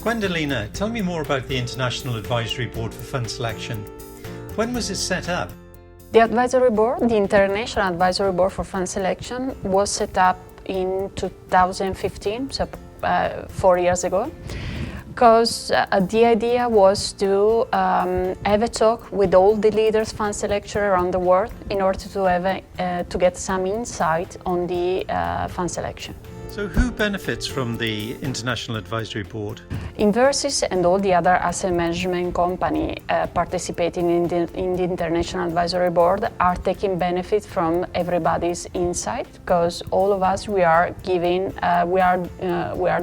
Guendalina, tell me more about the International Advisory Board for Fund Selection. When was it set up? The advisory board, the International Advisory Board for Fund Selection, was set up in 2015, so 4 years ago, because the idea was to have a talk with all the leaders fund selectors around the world in order to have to get some insight on the fund selection. So who benefits from the International Advisory Board? Inversis and all the other asset management company participating in the International Advisory Board are taking benefit from everybody's insight, because all of us we are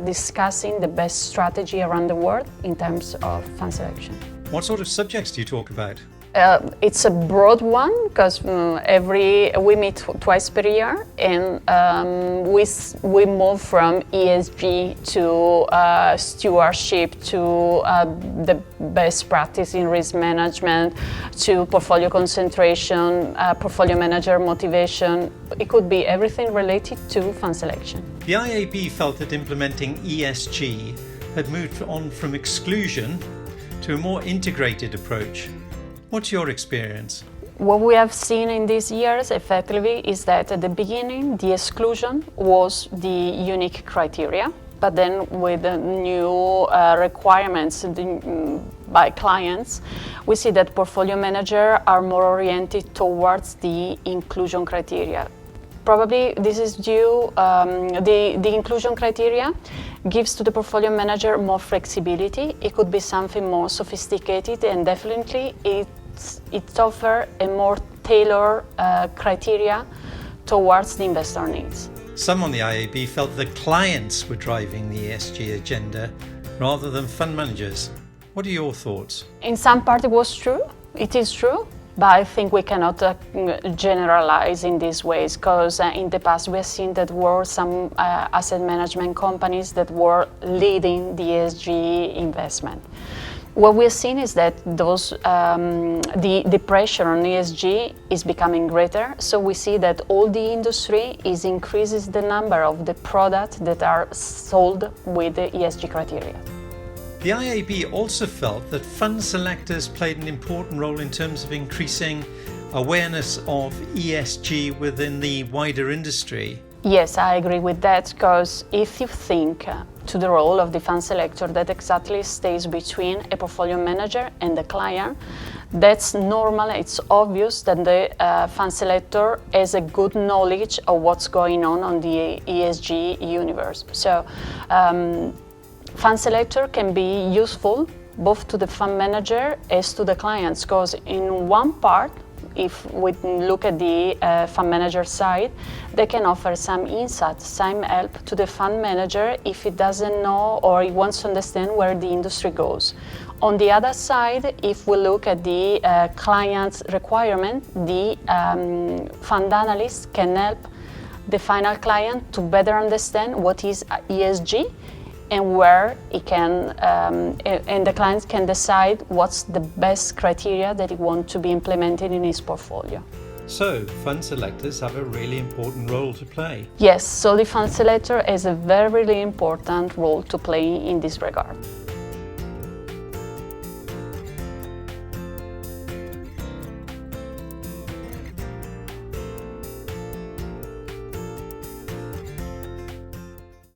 discussing the best strategy around the world in terms of fund selection. What sort of subjects do you talk about? It's a broad one, because we meet twice per year, and we move from ESG to stewardship to the best practice in risk management to portfolio concentration, portfolio manager motivation. It could be everything related to fund selection. The IAB felt that implementing ESG had moved on from exclusion to a more integrated approach. What's your experience? What we have seen in these years effectively is that at the beginning the exclusion was the unique criteria, but then with the new requirements by clients, we see that portfolio managers are more oriented towards the inclusion criteria. Probably this is due, the inclusion criteria gives to the portfolio manager more flexibility. It could be something more sophisticated, and definitely it offers a more tailored criteria towards the investor needs. Some on the IAB felt that clients were driving the ESG agenda rather than fund managers. What are your thoughts? In some part it was true, it is true. But I think we cannot generalize in these ways, because in the past we have seen that were some asset management companies that were leading the ESG investment. What we have seen is that the pressure on ESG is becoming greater, so we see that all the industry increases the number of the products that are sold with the ESG criteria. The IAB also felt that fund selectors played an important role in terms of increasing awareness of ESG within the wider industry. Yes, I agree with that, because if you think to the role of the fund selector that exactly stays between a portfolio manager and the client, that's normal, it's obvious that the fund selector has a good knowledge of what's going on the ESG universe. So, fund selector can be useful both to the fund manager as to the clients, because in one part, if we look at the fund manager side, they can offer some insight, some help to the fund manager if he doesn't know or he wants to understand where the industry goes. On the other side, if we look at the client's requirement, the fund analyst can help the final client to better understand what is ESG and where he can, and the client can decide what's the best criteria that he wants to be implemented in his portfolio. So, fund selectors have a really important role to play. Yes, so the fund selector has a very, really important role to play in this regard.